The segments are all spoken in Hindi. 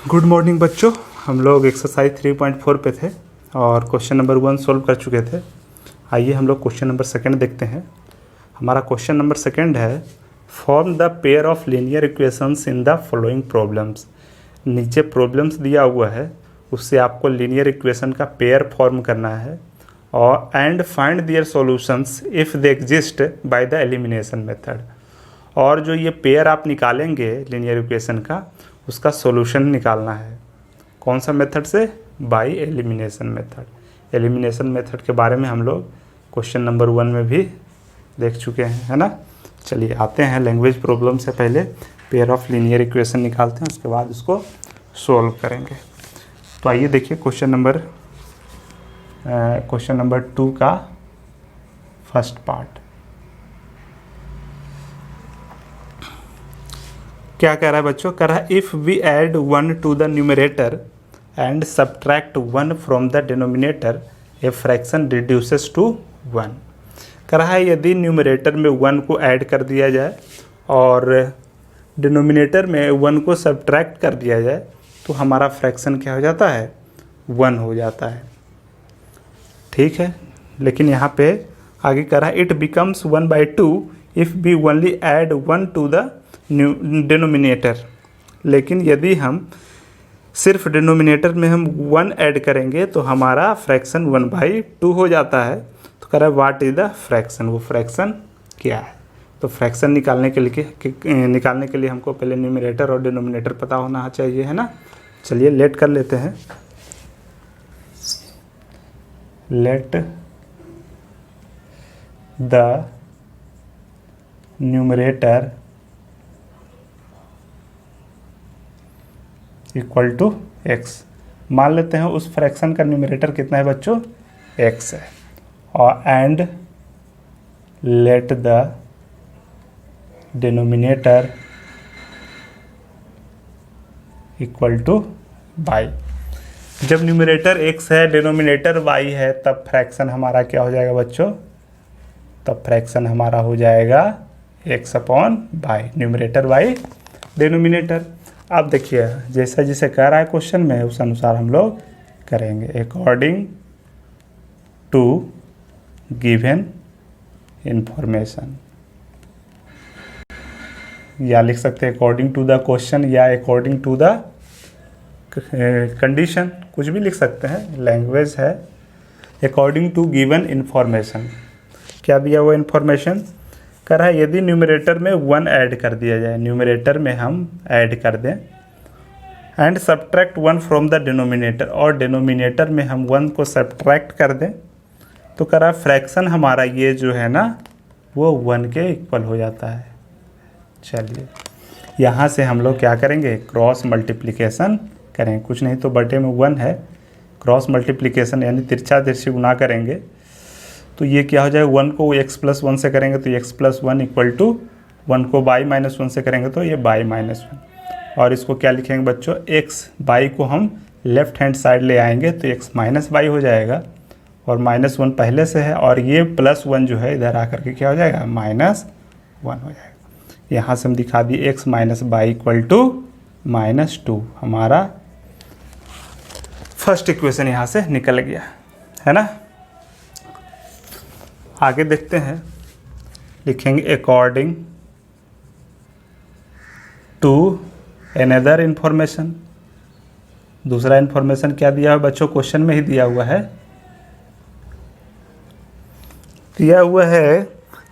गुड मॉर्निंग बच्चों, हम लोग एक्सरसाइज 3.4 पे थे और क्वेश्चन नंबर 1 सोल्व कर चुके थे। आइए हम लोग क्वेश्चन नंबर सेकंड देखते हैं। हमारा क्वेश्चन नंबर सेकंड है, form the pair of linear equations in the following problems. नीचे प्रॉब्लम्स दिया हुआ है, उससे आपको लीनियर इक्वेशन का पेयर फॉर्म करना है और and find their solutions if they exist by the elimination method. और जो ये पेयर आप निकालेंगे लीनियर इक्वेशन का, उसका सॉल्यूशन निकालना है। कौन सा मेथड से? By elimination method. Elimination method के बारे में हम लोग क्वेश्चन नंबर 1 में भी देख चुके हैं, है ना। चलिए आते हैं लैंग्वेज प्रॉब्लम से पहले पेयर ऑफ लीनियर इक्वेशन निकालते हैं, उसके बाद उसको सॉल्व करेंगे। तो आइए देखिए क्वेश्चन नंबर 2 का फर्स्ट पार्ट क्या कह रहा है बच्चों? कह रहा है if we add 1 to the numerator and subtract 1 from the denominator a fraction reduces to 1। कह रहा है यदि न्यूमरेटर में 1 को ऐड कर दिया जाए और डिनोमिनेटर में 1 को सब्ट्रैक्ट कर दिया जाए तो हमारा फ्रैक्शन क्या हो जाता है? 1 हो जाता है। ठीक है, लेकिन यहाँ पे आगे कह रहा है it becomes 1/2 if we only add 1 to the denominator. लेकिन यदि हम सिर्फ डिनोमिनेटर में हम 1 ऐड करेंगे तो हमारा फ्रैक्शन 1/2 हो जाता है। तो कह रहा है व्हाट इज़ द फ्रैक्शन, वो फ्रैक्शन क्या है? तो फ्रैक्शन निकालने के लिए हमको पहले न्यूमरेटर और डिनोमिनेटर पता होना चाहिए, है ना। चलिए लेट कर लेते हैं। Let the numerator equal to x। मान लेते हैं उस फ्रैक्शन का न्यूमरेटर कितना है बच्चों? x है। और and let the denominator equal to y। जब न्यूमरेटर x है, डिनोमिनेटर y है, तब फ्रैक्शन हमारा क्या हो जाएगा बच्चों? तब फ्रैक्शन हमारा हो जाएगा x/y। Numerator y, denominator. अब देखिए जैसा जिसे कह रहा है क्वेश्चन में, उस अनुसार हम लोग करेंगे। अकॉर्डिंग टू गिवन इंफॉर्मेशन, या लिख सकते हैं अकॉर्डिंग टू द क्वेश्चन या अकॉर्डिंग टू द कंडीशन, कुछ भी लिख सकते हैं, लैंग्वेज है। अकॉर्डिंग टू गिवन इंफॉर्मेशन, क्या दिया हुआ इंफॉर्मेशन? कह रहा है यदि न्यूमरेटर में 1 ऐड कर दिया जाए, न्यूमरेटर में हम ऐड कर दें and subtract 1 from the denominator, और डिनोमिनेटर में हम 1 को सब्ट्रैक्ट कर दें, तो कह रहा है फ्रैक्शन हमारा ये जो है ना वो 1 के इक्वल हो जाता है। चलिए यहाँ से हम लोग क्या करेंगे? क्रॉस मल्टीप्लिकेशन करेंगे। कुछ नहीं तो बटे में 1 है, क्रॉस मल्टीप्लिकेशन यानी तिरछा तिरछी गुना करेंगे। तो ये क्या हो जाएगा? 1 को x+1 से करेंगे तो x+1 इक्वल टू 1 को y-1 से करेंगे तो ये y-1। और इसको क्या लिखेंगे बच्चों? y को हम लेफ्ट हैंड साइड ले आएंगे तो x-y हो जाएगा, और -1 पहले से है, और ये +1 जो है इधर आकर के क्या हो जाएगा? -1 हो जाएगा। यहाँ से हम दिखा दिए x-y इक्वल टू -2। हमारा फर्स्ट इक्वेशन यहाँ से निकल गया, है ना। आगे देखते हैं, लिखेंगे अकॉर्डिंग टू अनदर इंफॉर्मेशन। दूसरा इंफॉर्मेशन क्या दिया है बच्चों? क्वेश्चन में ही दिया हुआ है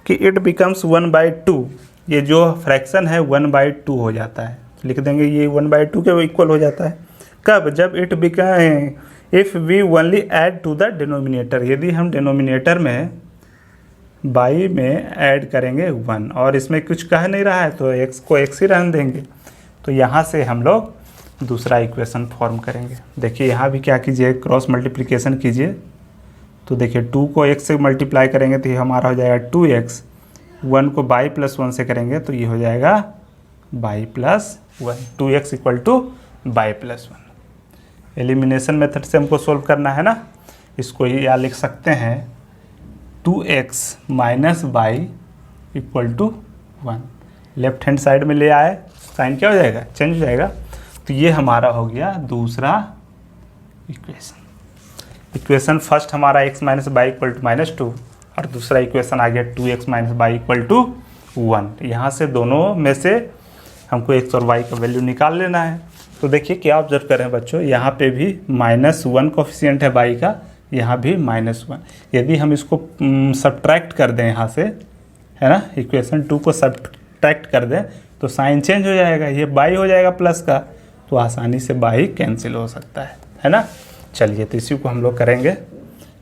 कि इट बिकम्स 1/2। ये जो फ्रैक्शन है 1/2 हो जाता है। लिख देंगे ये 1/2 के इक्वल हो जाता है। कब? जब it become if we only add to the denominator, यदि हम डिनोमिनेटर में y में ऐड करेंगे 1, और इसमें कुछ कह नहीं रहा है तो x को x ही रहने देंगे। तो यहाँ से हम लोग दूसरा इक्वेशन फॉर्म करेंगे। देखिए यहाँ भी क्या कीजिए? क्रॉस मल्टीप्लिकेशन कीजिए। तो देखिए 2 को x से मल्टीप्लाई करेंगे तो ये हमारा हो जाएगा 2x, 1 को y+1 से करेंगे तो ये हो जाएगा y+1। 2x equal to y+1। Elimination method से हमको सोल्व करना है ना। इसको या लिख सकते हैं 2x minus y equal to 1। Left hand side में ले आए, साइन क्या हो जाएगा? चेंज हो जाएगा। तो ये हमारा हो गया दूसरा इक्वेशन फर्स्ट हमारा x minus y equal to -2 और दूसरा इक्वेशन आ गया 2x minus y equal to 1। यहाँ से दोनों में से हमको x और y का वैल्यू निकाल लेना है। तो देखिए क्या ऑब्जर्व करें बच्चों, यहाँ पे भी -1 कोफिशिएंट है y का, यहाँ भी -1। यदि हम इसको सब्ट्रैक्ट कर दें यहाँ से, है ना, इक्वेशन 2 को सब्ट्रैक्ट कर दें तो साइन चेंज हो जाएगा, ये बाई हो जाएगा प्लस का, तो आसानी से बाई कैंसिल हो सकता है ना। चलिए तो इसी को हम लोग करेंगे,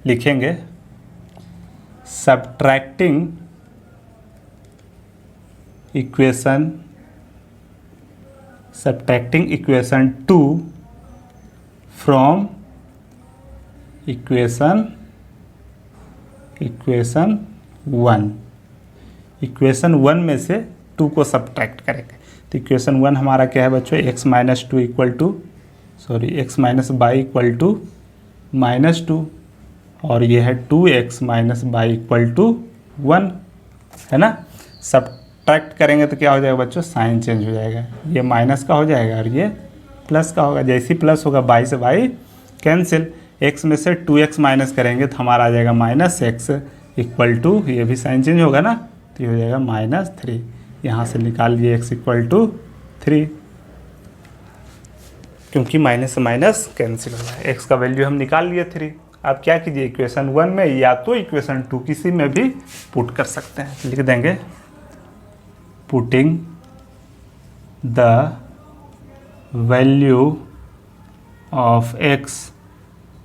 लिखेंगे subtracting equation 2 from equation 1। Equation 1 में से 2 को सब्ट्रैक्ट करेंगे। तो इक्वेशन 1 हमारा क्या है बच्चों, x minus y equal to -2 और ये है 2x minus y equal to 1, है ना। सब्ट्रैक्ट करेंगे तो क्या हो जाएगा बच्चों, साइन चेंज हो जाएगा, ये माइनस का हो जाएगा और ये प्लस का होगा। जैसे ही प्लस होगा बाई से बाई कैंसिल, x में से 2x माइनस करेंगे तो हमारा आ जाएगा -x इक्वल टू, ये भी साइन चेंज होगा ना, तो ये हो जाएगा -3। यहाँ से निकाल लिए x इक्वल टू 3, क्योंकि माइनस से माइनस कैंसिल हो जाए। x का वैल्यू हम निकाल लिए 3। अब क्या कीजिए, इक्वेशन 1 में या तो इक्वेशन 2 किसी में भी पुट कर सकते हैं। लिख देंगे putting the value of x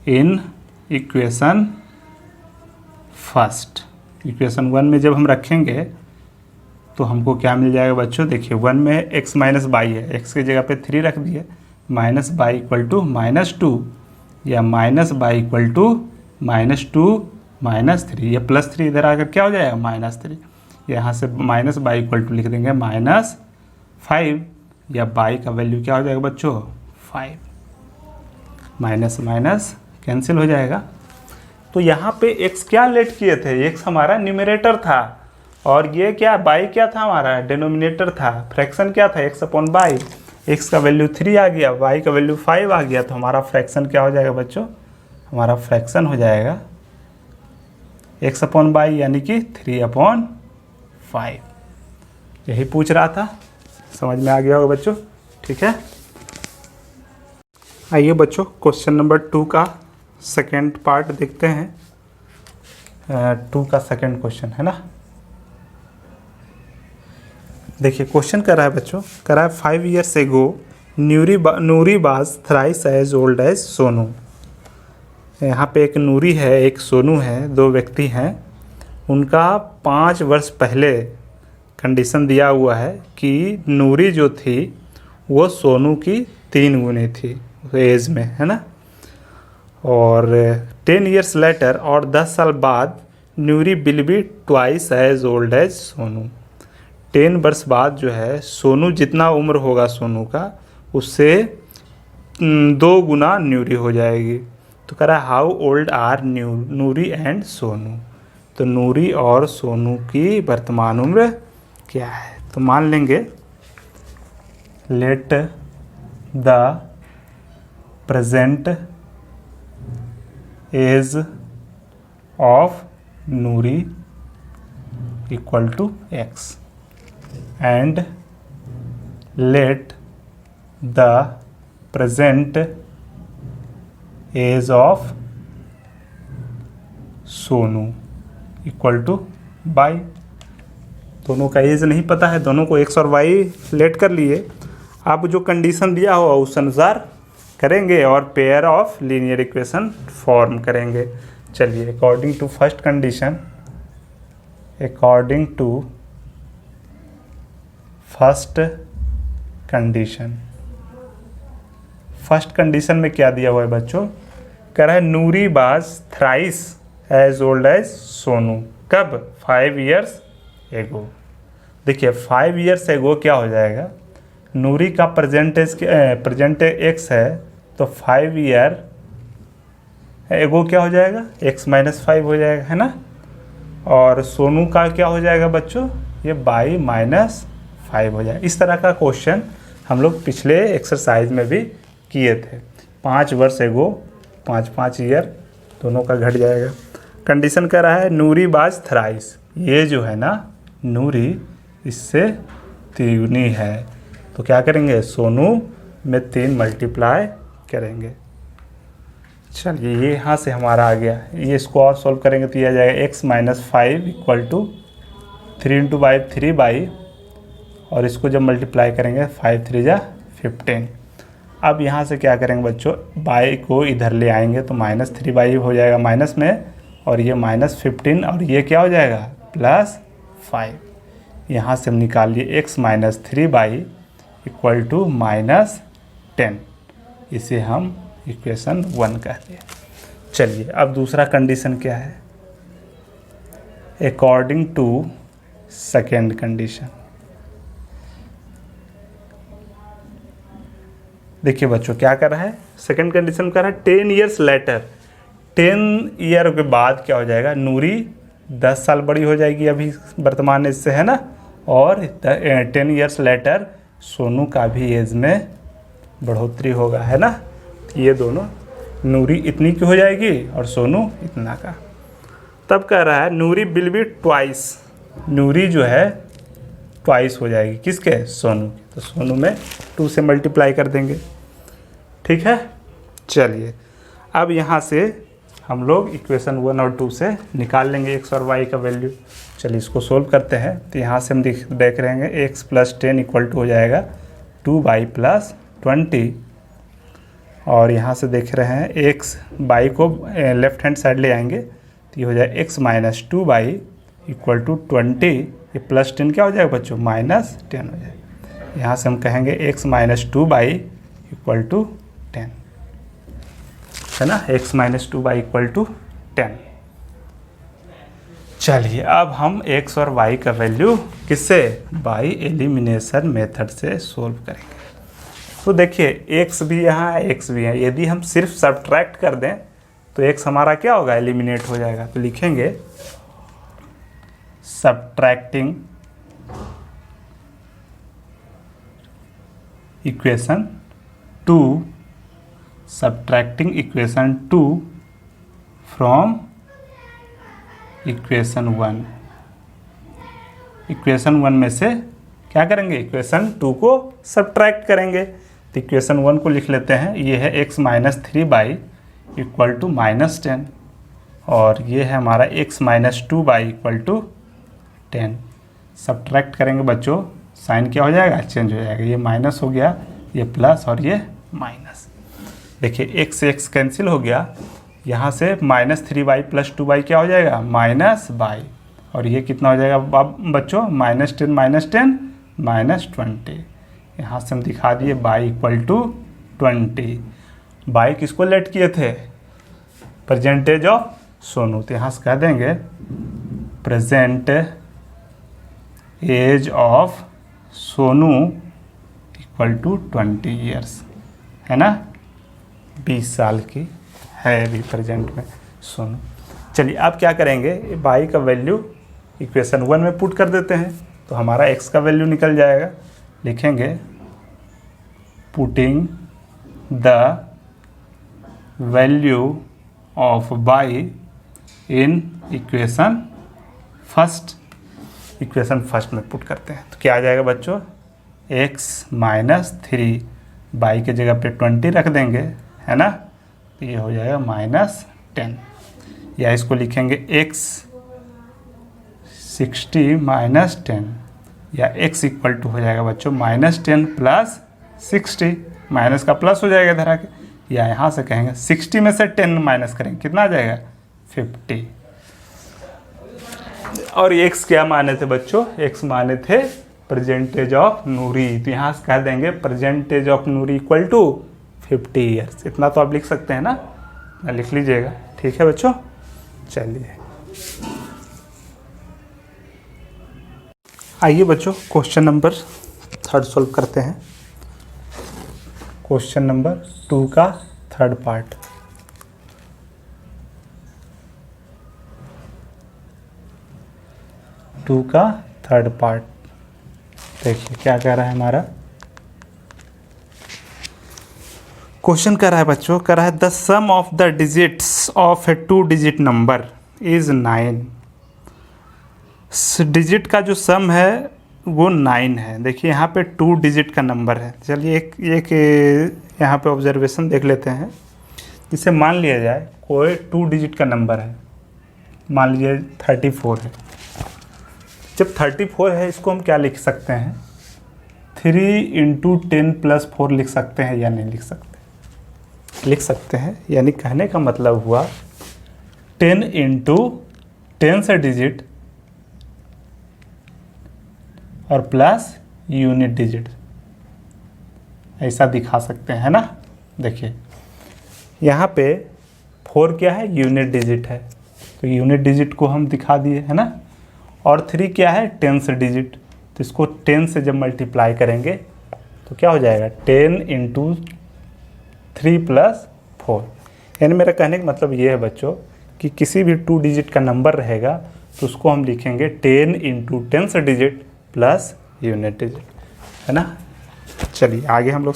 in equation first. Equation 1 में जब हम रखेंगे तो हमको क्या मिल जाएगा बच्चों, देखिए 1 में x माइनस बाई है, x की जगह पे 3 रख दिए, माइनस बाई इक्वल टू -2 या माइनस बाई इक्वल टू -2 -3, ये +3 इधर आकर क्या हो जाएगा -3। यहाँ से माइनस बाई इक्वल टू लिख देंगे -5 या बाई का वैल्यू क्या हो जाएगा बच्चों 5, माइनस माइनस कैंसिल हो जाएगा। तो यहाँ पे x क्या लेट किए थे, x हमारा न्यूमरेटर था और ये क्या बाई क्या था, हमारा डिनोमिनेटर था। फ्रैक्शन क्या था, x अपॉन बाई, x का वैल्यू 3 आ गया, y का वैल्यू 5 आ गया, तो हमारा फ्रैक्शन क्या हो जाएगा बच्चों, हमारा फ्रैक्शन हो जाएगा x अपॉन बाई यानी कि 3/5। यही पूछ रहा था, समझ में आ गया होगा बच्चों, ठीक है। आइए बच्चों क्वेश्चन नंबर 2 का सेकेंड पार्ट देखते हैं। 2 का सेकेंड क्वेश्चन है ना। देखिए क्वेश्चन कर रहा है बच्चों, कर रहा है 5 years ago Noori was thrice as old as Sonu. यहाँ पे एक नूरी है, एक सोनू है, 2 व्यक्ति हैं। उनका 5 वर्ष पहले कंडीशन दिया हुआ है कि नूरी जो थी वो सोनू की 3 गुनी थी एज में, है ना। और 10 years लेटर और 10 साल बाद Noori will be twice as old as Sonu. 10 वर्ष बाद जो है सोनू जितना उम्र होगा सोनू का उससे 2 गुना नूरी हो जाएगी। तो कह रहा है how old are Noori and Sonu. तो नूरी और सोनू की वर्तमान उम्र क्या है। तो मान लेंगे let the present age of Noori equal to x and let the present age of Sonu equal to y. दोनों का एज नहीं पता है, दोनों को x और y लेट कर लिए। अब जो कंडीशन दिया हुआ उस अनुसार करेंगे और pair of linear equation form करेंगे। चलिए according to first condition, according to first condition में क्या दिया हुआ है बच्चों, कह रहा है Noori was thrice as old as Sonu. कब, 5 years एगो। देखिए 5 years एगो क्या हो जाएगा, नूरी का प्रेजेंट x है तो 5 year एगो क्या हो जाएगा, x - 5 हो जाएगा, है ना। और सोनू का क्या हो जाएगा बच्चों, ये बाई -5 हो जाएगा। इस तरह का क्वेश्चन हम लोग पिछले एक्सरसाइज में भी किए थे। 5 वर्ष एगो, 5 ईयर दोनों का घट जाएगा। कंडीशन कह रहा है नूरी बाज थराइस, ये जो है ना नूरी इससे तिगुनी है, तो क्या करेंगे सोनू में 3 मल्टीप्लाई करेंगे। चलिए ये यहाँ से हमारा आ गया, ये इसको और सॉल्व करेंगे तो ये आ जाएगा x - 5 इक्वल टू 3 × 5 3 बाई, और इसको जब मल्टीप्लाई करेंगे 5 3 जा 15। अब यहाँ से क्या करेंगे बच्चों, बाई को इधर ले आएंगे तो -3 बाई हो जाएगा माइनस में, और ये -15 और ये क्या हो जाएगा +5। यहाँ से हम निकाल लिए x - 3 बाई इक्वल टू -10, इसे हम इक्वेशन 1 कहते हैं। चलिए अब दूसरा कंडीशन क्या है, अकॉर्डिंग टू सेकेंड कंडीशन। देखिए बच्चों क्या कर रहा है, सेकेंड कंडीशन कर रहा है 10 ईयर्स लेटर, 10 ईयर के बाद क्या हो जाएगा, नूरी 10 साल बड़ी हो जाएगी अभी वर्तमान एज से, है ना, और 10 ईयर्स लेटर सोनू का भी एज में बढ़ोतरी होगा, है ना। ये दोनों, नूरी इतनी की हो जाएगी और सोनू इतना का। तब कह रहा है नूरी विल बी ट्वाइस, नूरी जो है ट्वाइस हो जाएगी किसके, सोनू की, तो सोनू में 2 से मल्टीप्लाई कर देंगे, ठीक है। चलिए अब यहाँ से हम लोग इक्वेशन 1 और 2 से निकाल लेंगे x और y का वैल्यू। चलिए इसको सोल्व करते हैं, तो यहाँ से हम देख रहे हैं x + 10 इक्वल टू हो जाएगा 2y + 20, और यहाँ से देख रहे हैं x y को लेफ्ट हैंड साइड ले आएंगे तो ये हो जाएगा x - 2y इक्वल टू 20, ये +10 क्या हो जाएगा बच्चों -10 हो जाएगा। यहाँ से हम कहेंगे x - 2y इक्वल टू 10, है ना, x - 2y इक्वल टू 10। चलिए अब हम x और y का वैल्यू किससे, बाई एलिमिनेशन मेथड से सोल्व करेंगे। तो देखिए x भी यहाँ है, x भी है, यदि हम सिर्फ सब्ट्रैक्ट कर दें तो x हमारा क्या होगा, एलिमिनेट हो जाएगा। तो लिखेंगे subtracting equation 2, subtracting equation 2 from equation 1। Equation 1 में से क्या करेंगे, इक्वेशन 2 को सब्ट्रैक्ट करेंगे। तो इक्वेशन 1 को लिख लेते हैं, ये है x - 3 बाई इक्वल टू -10, और ये है हमारा x - 2 y equal to 10। Subtract करेंगे बच्चों, साइन क्या हो जाएगा, चेंज हो जाएगा, ये माइनस हो गया, ये प्लस और ये माइनस। देखिए x से x कैंसिल हो गया, यहाँ से -3y + 2y क्या हो जाएगा, -y, और ये कितना हो जाएगा बच्चों, -10 -20। यहाँ से हम दिखा दिए y इक्वल टू 20। y किसको लेट किए थे, परसेंटेज ऑफ सोनू, तो यहाँ से कह देंगे present age of Sonu equal to 20 years, है ना, 20 साल की है अभी प्रेजेंट में सोनू। चलिए अब क्या करेंगे, y का वैल्यू इक्वेशन 1 में पुट कर देते हैं, तो हमारा x का वैल्यू निकल जाएगा। लिखेंगे putting the value of y in equation first में पुट करते हैं, तो क्या आ जाएगा बच्चों, x - 3, y के जगह पे 20 रख देंगे, है ना, तो ये हो जाएगा -10, या इसको लिखेंगे x 60 - 10, या x इक्वल टू हो जाएगा बच्चों -10 + 60, माइनस का प्लस हो जाएगा इधर आके, या यहाँ से कहेंगे 60 में से 10 माइनस करेंगे, कितना आ जाएगा 50। और x क्या माने थे बच्चों, x माने थे परसेंटेज ऑफ नूरी, तो यहाँ से कह देंगे percentage of Noori equal to 50 years. इतना तो आप लिख सकते हैं ना, लिख लीजिएगा, ठीक है बच्चों। चलिए आइए बच्चों क्वेश्चन नंबर 3 सॉल्व करते हैं। क्वेश्चन नंबर 2 का 3rd पार्ट। देखिए क्या कह रहा है हमारा, क्वेश्चन कर रहा है बच्चों, कर रहा है the sum of the digits of a 2 digit number is 9। Digit का जो सम है वो 9 है। देखिए यहाँ पे 2 डिजिट का नंबर है। चलिए एक यहाँ पे ऑब्जर्वेशन देख लेते हैं। जिसे मान लिया जाए कोई 2 डिजिट का नंबर है, मान लीजिए 34 है। जब 34 है इसको हम क्या लिख सकते हैं, 3 × 10 + 4 लिख सकते हैं या नहीं लिख सकते? लिख सकते हैं। यानी कहने का मतलब हुआ 10 × 10 से डिजिट और प्लस यूनिट डिजिट, ऐसा दिखा सकते हैं ना। देखिए यहाँ पे 4 क्या है, यूनिट डिजिट है, तो यूनिट डिजिट को हम दिखा दिए है ना। और 3 क्या है, 10 से डिजिट, तो इसको 10 से जब मल्टीप्लाई करेंगे तो क्या हो जाएगा, 10 × 3 + 4। यानी मेरा कहने का मतलब ये है बच्चों कि किसी भी 2 डिजिट का नंबर रहेगा तो उसको हम लिखेंगे 10 × 10 से डिजिट प्लस यूनिट डिजिट, है ना। चलिए आगे हम लोग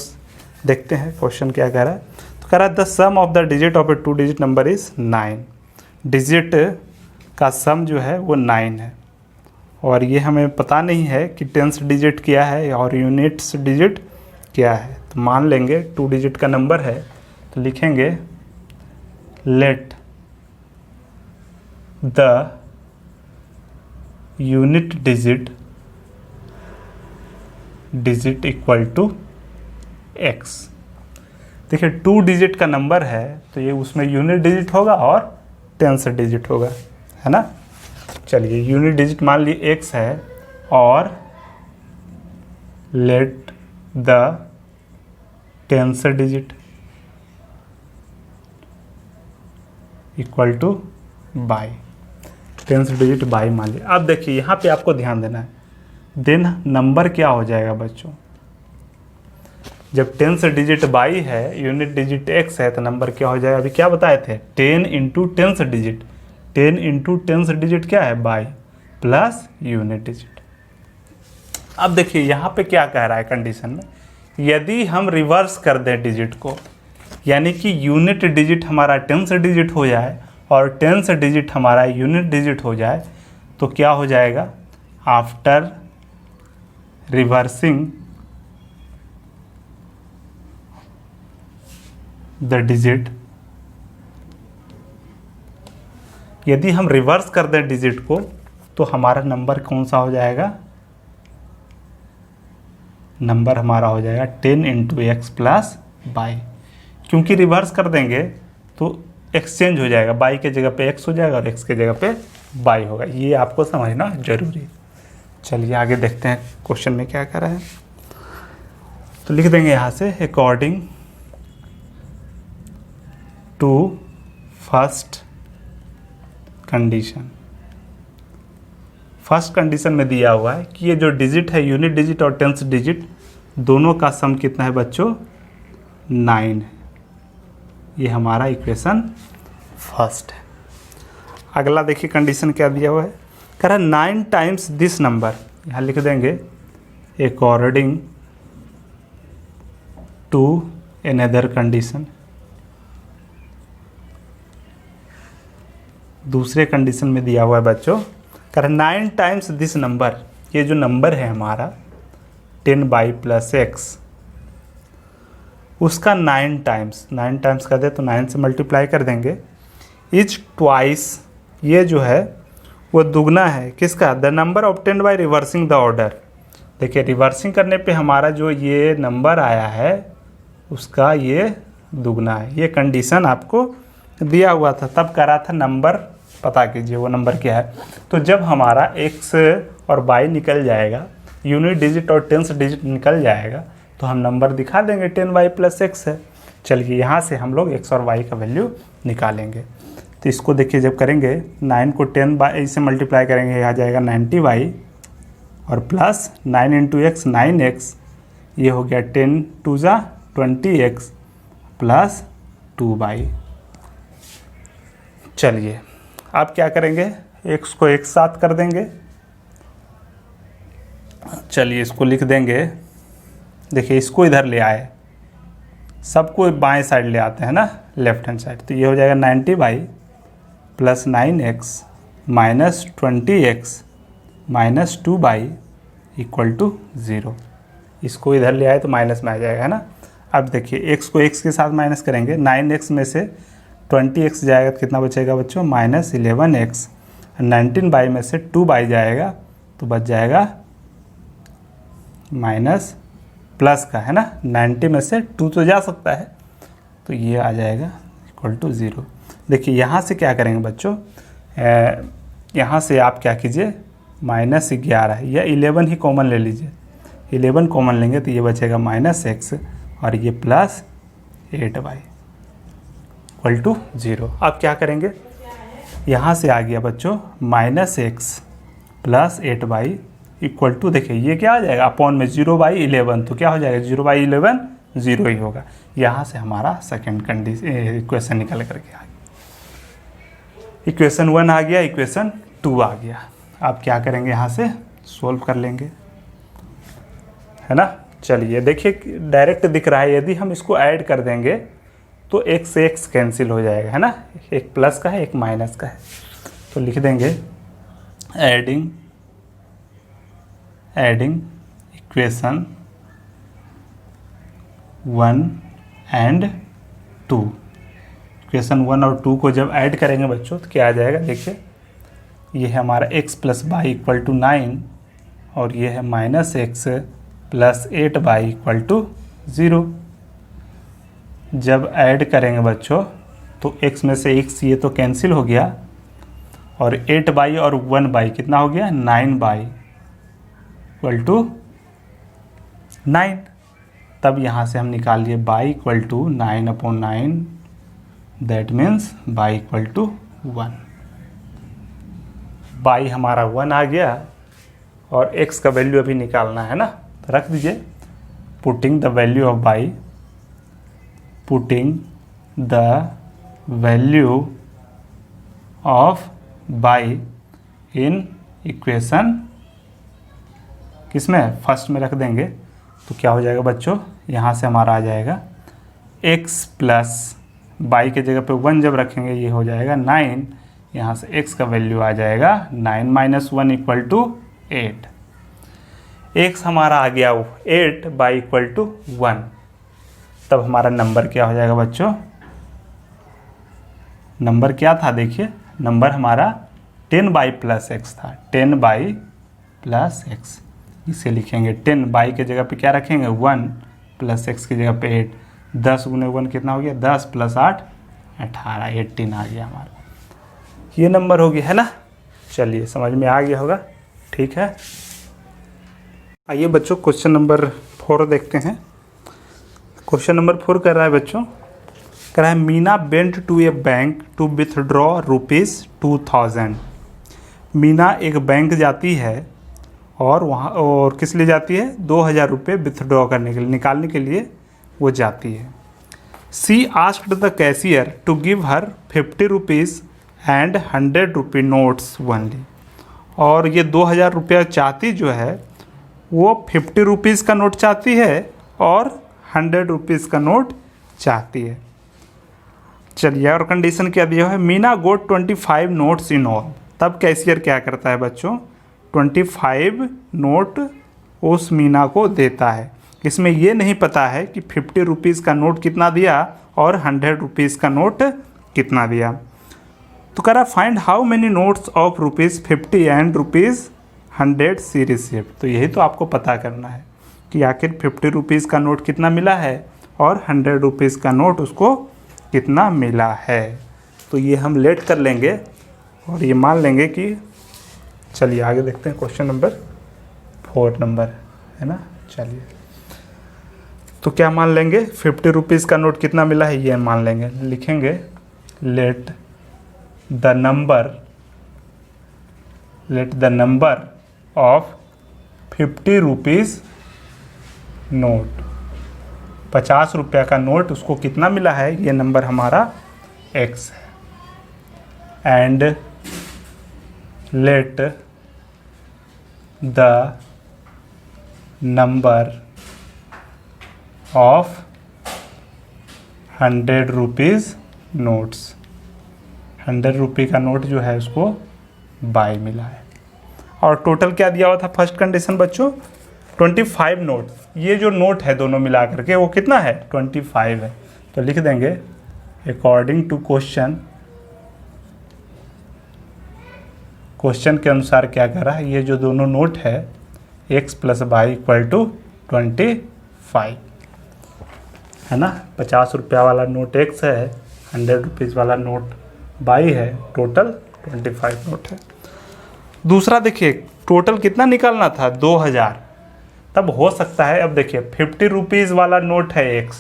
देखते हैं क्वेश्चन क्या कह रहा है। तो कह रहा है the sum of the digit of a 2 digit number is 9। Digit का सम जो है वो 9 है, और ये हमें पता नहीं है कि 10th डिजिट क्या है और यूनिट्स डिजिट क्या है। तो मान लेंगे 2 डिजिट का नंबर है तो लिखेंगे let the unit digit equal to x। देखिए 2 डिजिट का नंबर है तो ये उसमें यूनिट डिजिट होगा और 10th डिजिट होगा, है ना। चलिए यूनिट डिजिट मान ली x है और let the 10th digit equal to by, 10th digit by मान लिया। अब देखिए यहाँ पे आपको ध्यान देना है, देन नंबर क्या हो जाएगा बच्चों, जब 10th डिजिट बाई है, यूनिट डिजिट x है, तो नंबर क्या हो जाएगा, अभी क्या बताए थे, 10 × 10th डिजिट, 10 × 10th डिजिट क्या है, बाई प्लस यूनिट डिजिट। अब देखिए यहाँ पे क्या कह रहा है कंडीशन में, यदि हम रिवर्स कर दें डिजिट को, यानी कि यूनिट डिजिट हमारा 10th डिजिट हो जाए और 10th डिजिट हमारा यूनिट डिजिट हो जाए, तो क्या हो जाएगा, आफ्टर रिवर्सिंग द डिजिट, यदि हम रिवर्स कर दें डिजिट को तो हमारा नंबर कौन सा हो जाएगा, नंबर हमारा हो जाएगा 10 × x प्लस बाई। क्योंकि रिवर्स कर देंगे तो एक्सचेंज हो जाएगा, बाई के जगह पे x हो जाएगा और x के जगह पे बाई होगा। ये आपको समझना जरूरी है। चलिए आगे देखते हैं क्वेश्चन में क्या कर रहा है। तो लिख देंगे यहाँ से according to first condition. First condition में दिया हुआ है कि ये जो डिजिट है, यूनिट डिजिट और 10th डिजिट दोनों का सम कितना है बच्चों, 9 है। ये हमारा इक्वेशन फर्स्ट है। अगला देखिए कंडीशन क्या दिया हुआ है, कह रहा है 9 टाइम्स दिस नंबर, यहाँ लिख देंगे अकॉर्डिंग टू अनदर कंडीशन। दूसरे कंडीशन में दिया हुआ है बच्चों, कह रहा है 9 टाइम्स दिस नंबर, ये जो नंबर है हमारा 10 + x, उसका 9 टाइम्स, 9 टाइम्स कर दे तो 9 से मल्टीप्लाई कर देंगे, इज ट्वाइस, ये जो है वो दुगना है किसका, the number obtained by reversing the order. देखिए रिवर्सिंग करने पे हमारा जो ये नंबर आया है उसका ये दुगना है। ये कंडीशन आपको दिया हुआ था, तब करा था नंबर पता कीजिए वो नंबर क्या है। तो जब हमारा x और y निकल जाएगा, यूनिट डिजिट और 10th डिजिट निकल जाएगा, तो हम नंबर दिखा देंगे 10y + x है। चलिए यहाँ से हम लोग x और y का वैल्यू निकालेंगे। तो इसको देखिए जब करेंगे 9 को 10 से मल्टीप्लाई करेंगे, आ जाएगा 90y और प्लस 9 × x 9x, ये हो गया 10 × 2 = 20x प्लस 2y। चलिए अब क्या करेंगे, x को एक साथ कर देंगे। चलिए इसको लिख देंगे, देखिए इसको इधर ले आए, सबको बाएं साइड ले आते हैं ना, लेफ्ट हैंड साइड। तो ये हो जाएगा 90y plus 9x minus 20x minus 2y equal to 0। इसको इधर ले आए तो माइनस में आ जाएगा, है ना। अब देखिए x को x के साथ माइनस करेंगे, 9x में से 20x जाएगा तो कितना बचेगा बच्चों, माइनस 11x। 19y में से 2y जाएगा तो बच जाएगा माइनस प्लस का, है ना। 90 में से 2 तो जा सकता है, तो ये आ जाएगा इक्वल टू 0। देखिए यहाँ से क्या करेंगे बच्चों, यहाँ से आप क्या कीजिए, माइनस 11 या 11 ही कॉमन ले लीजिए। 11 कॉमन लेंगे तो ये बचेगा माइनस x और ये प्लस 8y इक्वल टू 0। अब क्या करेंगे, यहाँ से आ गया बच्चों minus x plus 8y equal to, देखिए ये क्या आ जाएगा अपॉन में 0/11, तो क्या हो जाएगा 0/11 0 ही होगा। यहाँ से हमारा सेकंड कंडीशन इक्वेशन निकल करके आ गया। इक्वेशन 1 आ गया, इक्वेशन 2 आ गया। अब क्या करेंगे, यहाँ से सोल्व कर लेंगे, है ना। चलिए देखिए डायरेक्ट दिख रहा है, यदि हम इसको ऐड कर देंगे तो x से x कैंसिल हो जाएगा, है ना। एक प्लस का है एक माइनस का है, तो लिख देंगे एडिंग इक्वेशन 1 एंड 2। इक्वेशन 1 और 2 को जब ऐड करेंगे बच्चों तो क्या आ जाएगा, देखिए ये है हमारा x plus y equal to 9 और ये है minus x plus 8y equal to 0। जब ऐड करेंगे बच्चों तो x में से x ये तो कैंसिल हो गया और 8y और 1y कितना हो गया, 9y इक्वल टू 9। तब यहाँ से हम निकाल लिए y equal to 9/9, that means y equal to 1। y हमारा 1 आ गया और x का वैल्यू अभी निकालना है ना, तो रख दीजिए। Putting the value of y in equation किसमें, फर्स्ट में रख देंगे तो क्या हो जाएगा बच्चों, यहाँ से हमारा आ जाएगा x प्लस y के जगह पे 1 जब रखेंगे ये हो जाएगा 9। यहाँ से x का वैल्यू आ जाएगा 9 माइनस 1 इक्वल टू 8। x हमारा आ गया 8 बाई इक्वल टू 1। तब हमारा नंबर क्या हो जाएगा बच्चों, नंबर क्या था, देखिए नंबर हमारा 10y प्लस x था, 10y प्लस x। इसे लिखेंगे 10y के जगह पे क्या रखेंगे 1 प्लस x की जगह पे 8। 10 गुने 1 कितना हो गया, 10 प्लस 8 18, 18 आ गया हमारा, ये नंबर हो गया, है ना। चलिए समझ में आ गया होगा, ठीक है। आइए बच्चों क्वेश्चन नंबर 4 देखते हैं। क्वेश्चन नंबर 4 कर रहा है बच्चों, कह रहा है Meena went to a bank to withdraw ₹2000। Meena एक बैंक जाती है और वहाँ और किस लिए जाती है, 2000 रुपये विथड्रॉ करने के लिए, निकालने के लिए वो जाती है। She asked the cashier to give her 50 rupees and 100 रुपये नोट्स ओनली। और ये 2000 रुपया चाहती जो है वो 50 रुपीज़ का नोट चाहती है और 100 रुपीज़ का नोट चाहती है। चलिए और कंडीशन क्या दिया है, मीना गोट 25 नोट्स इन ऑल। तब कैशियर क्या करता है बच्चों, 25 नोट उस मीना को देता है। इसमें ये नहीं पता है कि 50 रुपीज़ का नोट कितना दिया और 100 रुपीज़ का नोट कितना दिया। तो कह रहा find how many notes of ₹50 and ₹100 she received. तो यही तो आपको पता करना है कि आखिर 50 रुपीज़ का नोट कितना मिला है और 100 रुपीज़ का नोट उसको कितना मिला है। तो ये हम लेट कर लेंगे और ये मान लेंगे कि, चलिए आगे देखते हैं क्वेश्चन नंबर 4 नंबर, है ना। चलिए तो क्या मान लेंगे, 50 रुपीज़ का नोट कितना मिला है ये मान लेंगे। लिखेंगे let the number of 50 rupees note, 50 रुपया का नोट उसको कितना मिला है, ये नंबर हमारा x है। And let the number of 100 rupees notes, 100 रुपये का नोट जो है उसको बाई मिला है। और टोटल क्या दिया हुआ था फर्स्ट कंडीशन बच्चों, 25 नोट। ये जो नोट है दोनों मिला करके वो कितना है, 25 है। तो लिख देंगे अकॉर्डिंग टू क्वेश्चन के अनुसार क्या कर रहा है, ये जो दोनों नोट है x + y = 25 है ना। 50 रुपया वाला नोट x है, 100 रुपीज़ वाला नोट y है, टोटल 25 नोट है। दूसरा देखिए टोटल कितना निकालना था, 2000। तब हो सकता है, अब देखिए 50 रुपीज़ वाला नोट है x,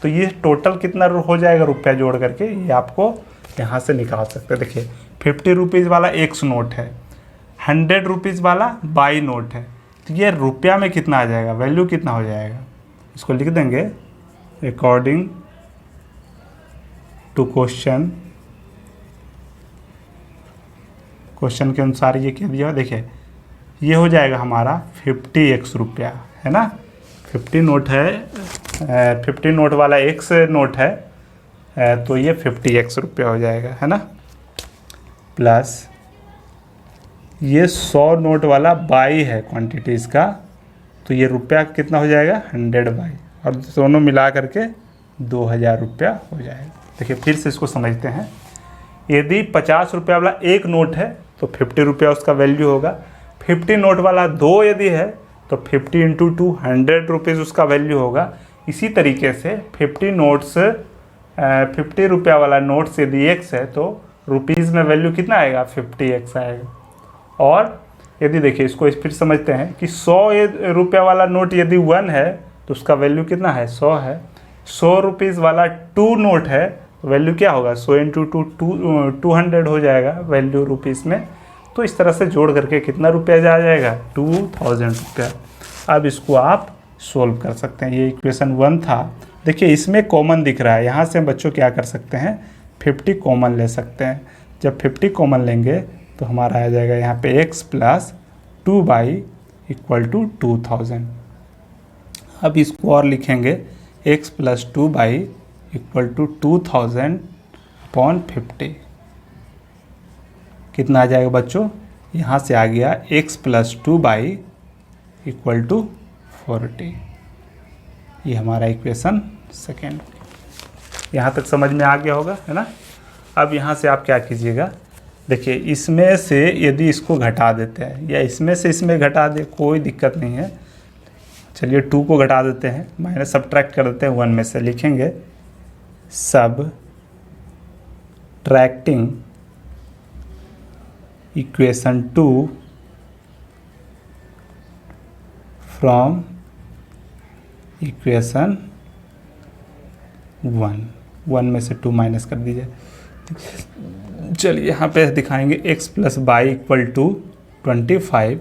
तो ये टोटल कितना हो जाएगा रुपया जोड़ करके, ये आपको यहाँ से निकाल सकते हैं। देखिए 50 रुपीज़ वाला x नोट है, 100 रुपीज़ वाला y नोट है, तो ये रुपया में कितना आ जाएगा, वैल्यू कितना हो जाएगा, इसको लिख देंगे अकॉर्डिंग टू क्वेश्चन के अनुसार ये क्या दिया, देखिए ये हो जाएगा हमारा 50x रुपया है ना। 50 नोट है, 50 नोट वाला x नोट है, तो ये 50x रुपया हो जाएगा है ना। प्लस ये 100 नोट वाला बाई है क्वांटिटीज़ का, तो ये रुपया कितना हो जाएगा, 100 बाई, और दोनों मिला करके 2000 रुपया हो जाएगा। देखिए फिर से इसको समझते हैं। यदि 50 रुपया वाला एक नोट है तो 50 रुपया उसका वैल्यू होगा। 50 नोट वाला दो यदि है तो 50 × 2 100 रुपीज़ उसका वैल्यू होगा। इसी तरीके से 50 रुपया वाला नोट्स यदि x है तो रुपीज़ में वैल्यू कितना आएगा, 50x आएगा। और यदि देखिए इसको फिर समझते हैं कि 100 रुपया वाला नोट यदि 1 है तो उसका वैल्यू कितना है, 100 है। 100 रुपीज़ वाला 2 नोट है तो वैल्यू क्या होगा, 100 × 2 200 हो जाएगा वैल्यू रुपीज़ में। तो इस तरह से जोड़ करके कितना रुपया जा जाएगा, 2000 रुपया। अब इसको आप सोल्व कर सकते हैं। ये इक्वेशन 1 था। देखिए इसमें कॉमन दिख रहा है, यहाँ से हम बच्चों क्या कर सकते हैं, 50 कॉमन ले सकते हैं। जब 50 कॉमन लेंगे तो हमारा आ जाएगा यहाँ पे x + 2y = 2000। अब इसको और लिखेंगे x + 2y = 2000/50। कितना आ जाएगा बच्चों, यहाँ से आ गया x + 2y = 40। ये हमारा इक्वेशन सेकेंड। यहाँ तक समझ में आ गया होगा है ना। अब यहाँ से आप क्या कीजिएगा, देखिए इसमें से यदि इसको घटा देते हैं या इसमें से इसमें घटा दे, कोई दिक्कत नहीं है। चलिए 2 को घटा देते हैं, माइनस सब्ट्रैक्ट कर देते हैं 1 में से, लिखेंगे सबट्रैक्टिंग इक्वेशन 2 फ्रॉम इक्वेशन 1 में से 2 माइनस कर दीजिए। चलिए यहाँ पे दिखाएंगे x + y = 25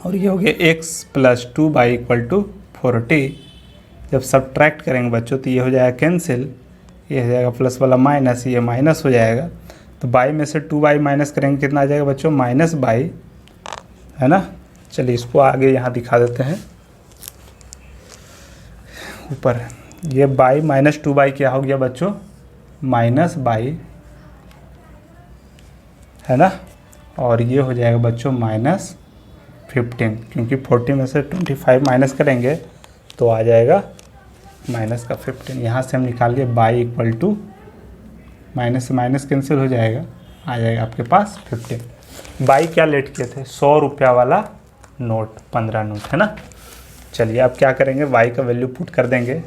और ये हो गया x + 2y = 40। जब सब्ट्रैक्ट करेंगे बच्चों तो ये हो जाएगा कैंसिल, ये हो जाएगा प्लस वाला माइनस, ये माइनस हो जाएगा। तो y में से 2y माइनस करेंगे, कितना आ जाएगा बच्चों, -y है ना। चलिए इसको आगे यहाँ दिखा देते हैं ऊपर। ये y - 2y क्या हो गया बच्चों, -y है ना। और ये हो जाएगा बच्चों -15, क्योंकि 40 में से 25 माइनस करेंगे तो आ जाएगा -15। यहाँ से हम निकाल लिए y = माइनस से माइनस कैंसिल हो जाएगा, आ जाएगा आपके पास 15। y क्या लेट किए थे, 100 रुपया वाला नोट, 15 नोट है ना। चलिए अब क्या करेंगे, y का वैल्यू पुट कर देंगे।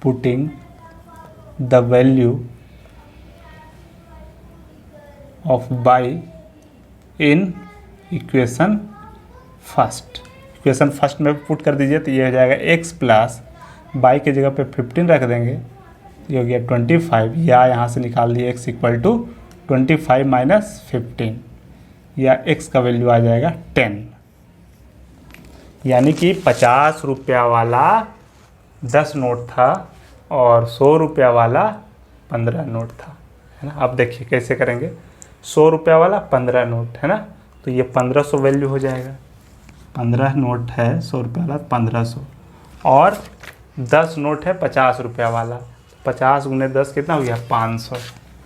Putting the value of y in equation first में पुट कर दीजिए तो ये हो जाएगा x + y के जगह पे 15 रख देंगे, ये हो गया 25, या यहाँ से निकाल दिए x = 25 - 15, या x का वैल्यू आ जाएगा 10। यानी कि 50 रुपया वाला 10 नोट था और 100 रुपया वाला 15 नोट था है ना। अब देखिए कैसे करेंगे, 100 रुपया वाला 15 नोट है ना, तो ये 1500 वैल्यू हो जाएगा। 15 नोट है 100 रुपया वाला 1500, और 10 नोट है 50 रुपया वाला। 50 गुने 10 कितना हो गया 500।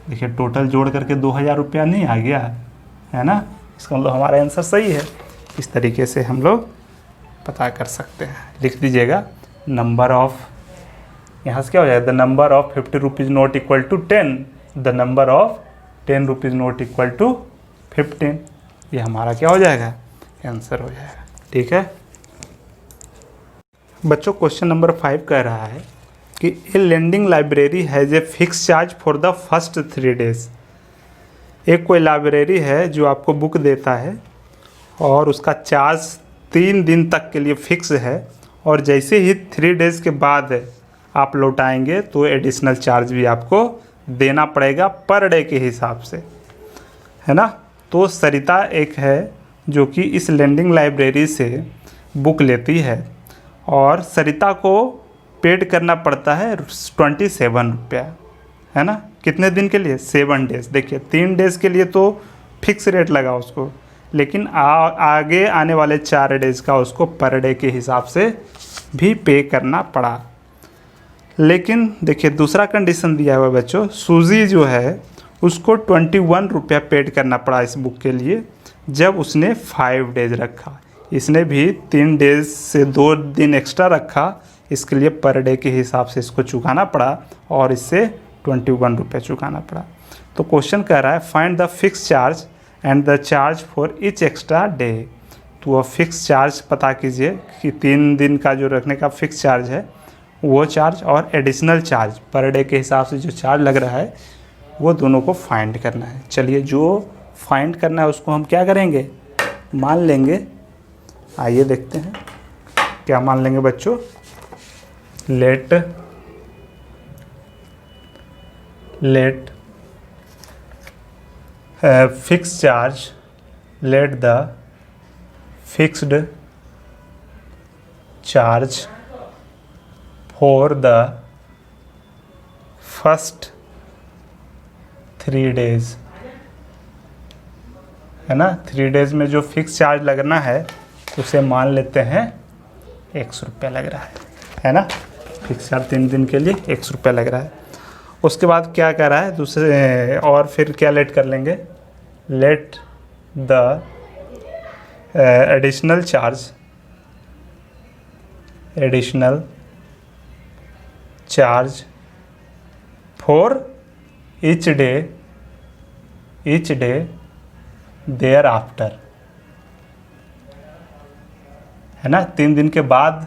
देखिए टोटल जोड़ करके 2000 रुपया नहीं आ गया, है ना। इसका मतलब हमारा आंसर सही है। इस तरीके से हम लोग पता कर सकते हैं। लिख दीजिएगा नंबर ऑफ, यहाँ से क्या हो जाएगा, the number of 50 rupees note equal to 10, the number of 10 rupees note equal to 15। ये हमारा क्या हो जाएगा, आंसर हो जाएगा। ठीक है बच्चों, क्वेश्चन नंबर 5 कह रहा है कि a lending library has a fix charge for the first 3 days. एक कोई लाइब्रेरी है जो आपको बुक देता है और उसका चार्ज 3 दिन तक के लिए फिक्स है, और जैसे ही 3 डेज़ के बाद आप लौटाएंगे तो एडिशनल चार्ज भी आपको देना पड़ेगा पर डे के हिसाब से, है ना। तो सरिता एक है जो कि इस लेंडिंग लाइब्रेरी से बुक लेती है और सरिता को पेड करना पड़ता है 27 रुपया, है ना। कितने दिन के लिए, 7 डेज़। देखिए 3 डेज़ के लिए तो फिक्स रेट लगा उसको, लेकिन आगे आने वाले 4 डेज़ का उसको पर डे के हिसाब से भी पे करना पड़ा। लेकिन देखिए दूसरा कंडीशन दिया हुआ है बच्चों, सूजी जो है उसको 21 रुपया पेड करना पड़ा इस बुक के लिए जब उसने 5 डेज़ रखा। इसने भी 3 डेज़ से 2 दिन एक्स्ट्रा रखा, इसके लिए पर डे के हिसाब से इसको चुकाना पड़ा और इससे 21 रुपये चुकाना पड़ा। तो क्वेश्चन कह रहा है find the fix charge and the charge for each extra day. तो वह फिक्स चार्ज पता कीजिए कि 3 दिन का जो रखने का फिक्स चार्ज है वो चार्ज और एडिशनल चार्ज पर डे के हिसाब से जो चार्ज लग रहा है वो दोनों को फाइंड करना है। चलिए जो फाइंड करना है उसको हम क्या करेंगे, मान लेंगे। आइए देखते हैं क्या मान लेंगे बच्चों। Let fix charge, let the fixed charge for the first 3 days, है ना। 3 डेज में जो फिक्स चार्ज लगना है उसे मान लेते हैं 100 रुपया लग रहा है ना। फिक्स चार्ज 3 दिन के लिए 100 रुपया लग रहा है। उसके बाद क्या कह रहा है दूसरे, और फिर क्या लेट कर लेंगे, let the additional charge for each day thereafter, है ना। 3 दिन के बाद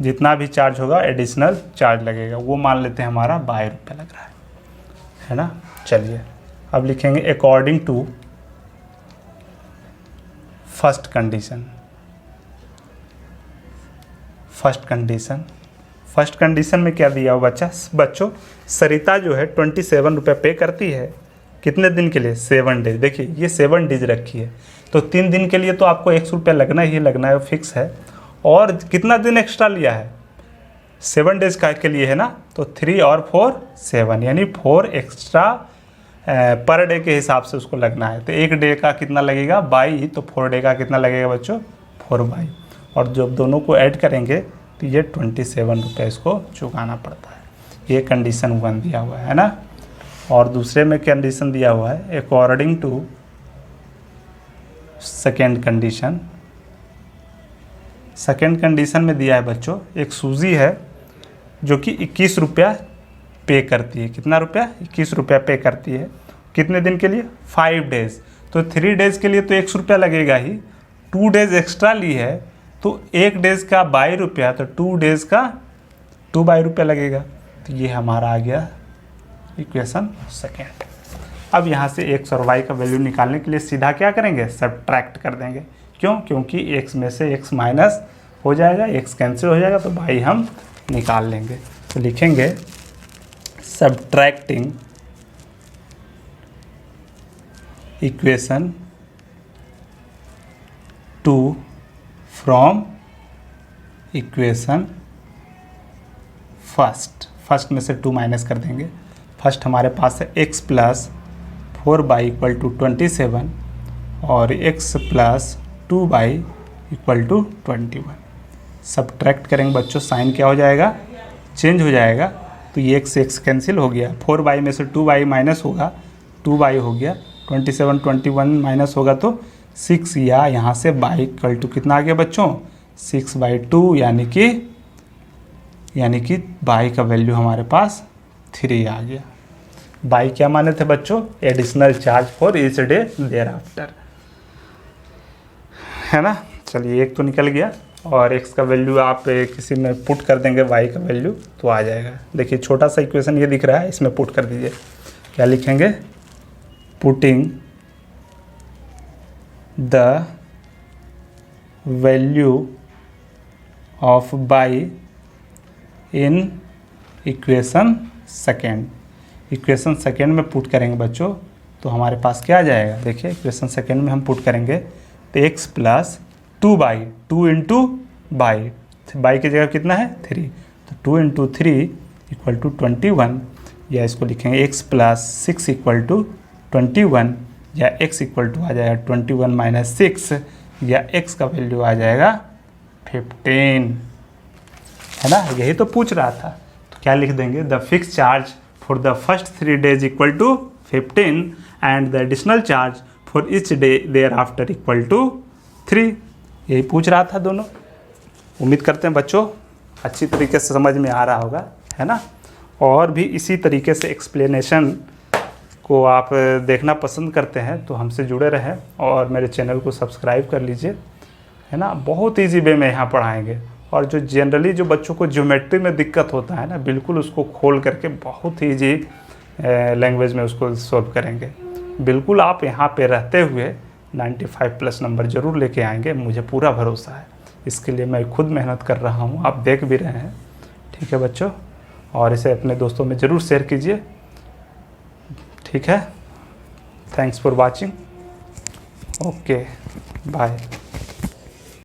जितना भी चार्ज होगा एडिशनल चार्ज लगेगा, वो मान लेते हैं हमारा 22 रुपये लग रहा है ना। चलिए अब लिखेंगे according to first condition. First condition में क्या दिया हुआ बच्चों, सरिता जो है 27 रुपये पे करती है कितने दिन के लिए, 7 डेज। देखिए ये 7 डेज रखी है तो 3 दिन के लिए तो आपको 100 रुपया लगना ही लगना है, फिक्स है। और कितना दिन एक्स्ट्रा लिया है, 7 डेज का के लिए है ना, तो 3 और 4 7, यानी 4 एक्स्ट्रा पर डे के हिसाब से उसको लगना है। तो 1 डे का कितना लगेगा 22, तो 4 डे का कितना लगेगा बच्चों 4/22। और जब दोनों को ऐड करेंगे तो ये 27 रुपये इसको चुकाना पड़ता है। ये कंडीशन 1 दिया हुआ है ना। और दूसरे में कंडीशन दिया हुआ है according to second condition. Second condition में दिया है बच्चों, एक सूजी है जो कि 21 रुपया पे करती है। कितना रुपया, 21 रुपया पे करती है। कितने दिन के लिए, 5 डेज। तो 3 डेज के लिए तो 100 रुपया लगेगा ही, 2 डेज एक्स्ट्रा ली है तो 1 डेज का 22 रुपया, तो 2 डेज का 22 रुपया लगेगा। तो ये हमारा आ गया इक्वेशन सेकेंड। अब यहाँ से x और y का वैल्यू निकालने के लिए सीधा क्या करेंगे, सब्ट्रैक्ट कर देंगे। क्यों, क्योंकि x में से x माइनस हो जाएगा, x कैंसिल हो जाएगा, तो y हम निकाल लेंगे। तो लिखेंगे subtracting equation 2 from equation first में से 2 माइनस कर देंगे। फर्स्ट हमारे पास है x plus 4y equal to 27 और x plus 2y equal to 21। Subtract करेंगे बच्चों, साइन क्या हो जाएगा, चेंज हो जाएगा। तो ये x से x कैंसिल हो गया, 4y में से 2y माइनस होगा, 2y हो गया, 27 21 माइनस होगा तो 6, या यहाँ से y इक्वल टू कितना आ गया बच्चों, 6/2, यानी कि y का वैल्यू हमारे पास 3 आ गया। y क्या माने थे बच्चों, additional charge for each day thereafter, है ना। चलिए एक तो निकल गया, और x का वैल्यू आप किसी में पुट कर देंगे y का वैल्यू तो आ जाएगा। देखिए छोटा सा इक्वेशन ये दिख रहा है, इसमें पुट कर दीजिए। क्या लिखेंगे, putting the value of y in equation second. Equation second में पुट करेंगे बच्चों तो हमारे पास क्या आ जाएगा, देखिए इक्वेशन सेकेंड में हम पुट करेंगे तो x plus 2y, 2 into by, by की जगह कितना है 3, तो 2 इंटू 3 इक्वल टू 21, या इसको लिखेंगे x प्लस 6 इक्वल टू 21, या x इक्वल टू आ जाएगा 21 माइनस 6, या x का वैल्यू आ जाएगा 15, है ना। यही तो पूछ रहा था, तो क्या लिख देंगे, the fix charge for the first 3 days equal to 15 and the additional charge for each day thereafter equal to 3। यही पूछ रहा था दोनों। उम्मीद करते हैं बच्चों अच्छी तरीके से समझ में आ रहा होगा, है ना। और भी इसी तरीके से एक्सप्लेनेशन को आप देखना पसंद करते हैं तो हमसे जुड़े रहें और मेरे चैनल को सब्सक्राइब कर लीजिए, है ना। बहुत ईजी वे में यहाँ पढ़ाएंगे, और जो जनरली जो बच्चों को ज्योमेट्री में दिक्कत होता है ना, बिल्कुल उसको खोल करके बहुत ही ईजी लैंग्वेज में उसको सॉल्व करेंगे। बिल्कुल आप यहाँ पे रहते हुए 95+ नंबर ज़रूर लेके आएंगे, मुझे पूरा भरोसा है। इसके लिए मैं खुद मेहनत कर रहा हूँ, आप देख भी रहे हैं, ठीक है बच्चों। और इसे अपने दोस्तों में ज़रूर शेयर कीजिए, ठीक है। Thanks for watching, okay bye.